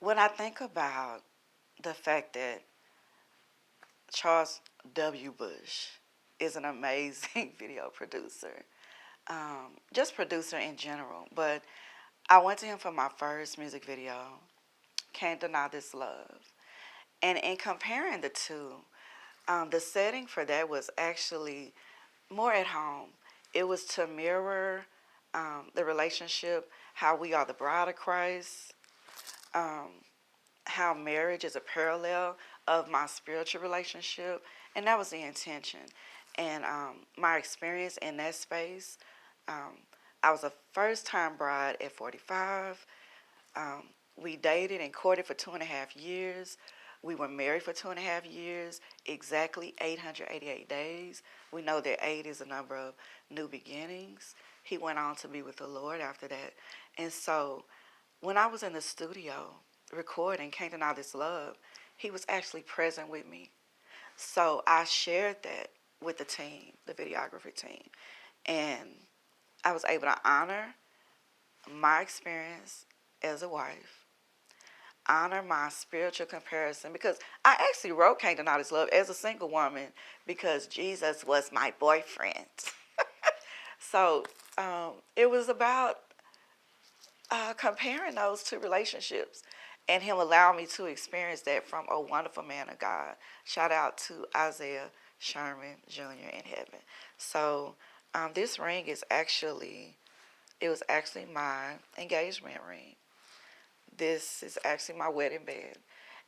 When I think about the fact that Charles W. Bush is an amazing video producer, just producer in general, but I went to him for my first music video, Can't Deny This Love. And in comparing the two, the setting for that was actually more at home. It was to mirror the relationship, how we are the bride of Christ, um, how marriage is a parallel of my spiritual relationship, and that was the intention. And my experience in that space, um, I was a first time bride at 45. Um, we dated and courted for 2.5 years. We were married for 2.5 years, exactly 888 days. We know that 8 is a number of new beginnings. He went on to be with the Lord after that. And so when I was in the studio recording Can't Deny This Love, he was actually present with me. So I shared that with the team, the videography team. And I was able to honor my experience as a wife, honor my spiritual comparison, because I actually wrote Can't Deny This Love as a single woman because Jesus was my boyfriend. So it was about comparing those two relationships and him allowing me to experience that from a wonderful man of God. Shout out to Isaiah Sherman Jr. in heaven. So this ring is actually, it was actually my engagement ring. This is actually my wedding band.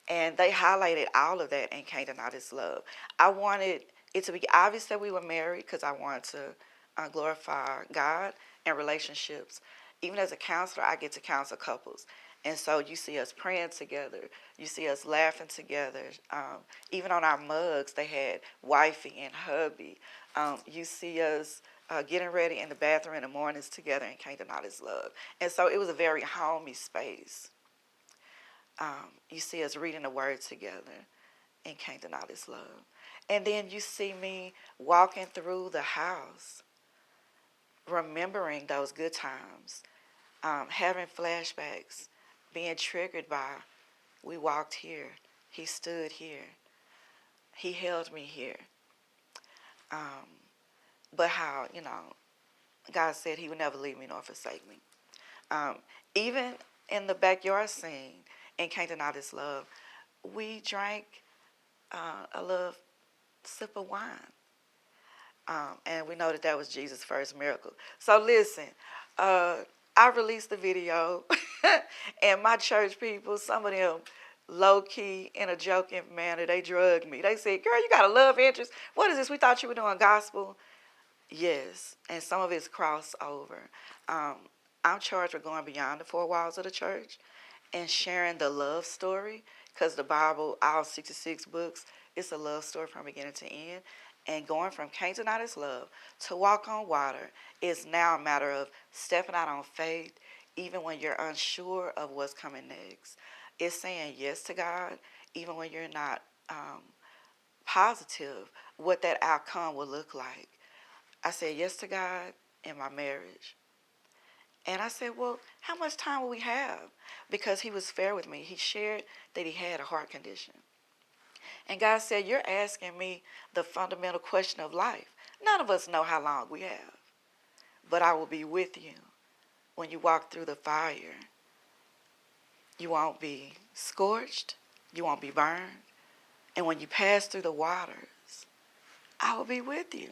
And they highlighted all of that in Can't Deny This Love. I wanted it to be obvious that we were married because I wanted to glorify God and relationships. Even as a counselor, I get to counsel couples. And so you see us praying together. You see us laughing together. Even on our mugs, they had wifey and hubby. You see us getting ready in the bathroom in the mornings together and Can't Deny This Love. And so it was a very homey space. You see us reading the word together and Can't Deny This Love. And then you see me walking through the house, remembering those good times, having flashbacks, being triggered by, we walked here, he stood here, he held me here. Um, but how, God said he would never leave me nor forsake me. Um, Even in the backyard scene in Can't Deny This Love, we drank a little sip of wine. And we know that that was Jesus' first miracle. So listen, uh, I released the video, and my church people, some of them low-key, in a joking manner, they drugged me. They said, girl, you got a love interest. What is this? We thought you were doing gospel. Yes, and some of it's crossover. Um, I'm charged with going beyond the four walls of the church and sharing the love story, because the Bible, all 66 books, it's a love story from beginning to end. And going from Can't Deny This Love to Walk on Water is now a matter of stepping out on faith, even when you're unsure of what's coming next. It's saying yes to God, even when you're not positive what that outcome will look like. I said yes to God in my marriage. And I said, well, how much time will we have? Because he was fair with me. He shared that he had a heart condition. And God said, you're asking me the fundamental question of life. None of us know how long we have. But I will be with you when you walk through the fire. You won't be scorched. You won't be burned. And when you pass through the waters, I will be with you.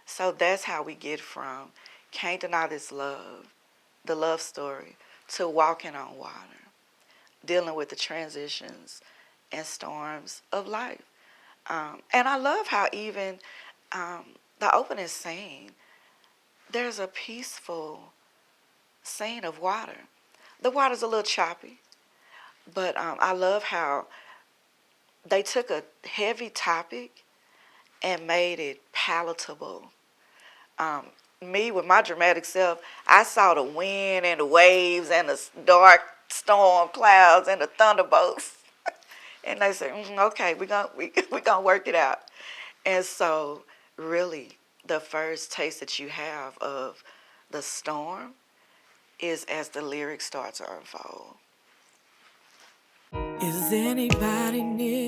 So that's how we get from Can't Deny This Love, the love story, to Walking on Water, dealing with the transitions and storms of life. And I love how even um, the opening scene, there's a peaceful scene of water. The water's a little choppy, but I love how they took a heavy topic and made it palatable. Um, Me, with my dramatic self, I saw the wind and the waves and the dark storm clouds and the thunderbolts. And they said, okay, we gonna work it out. And so, really, the first taste that you have of the storm is as the lyrics start to unfold. Is anybody near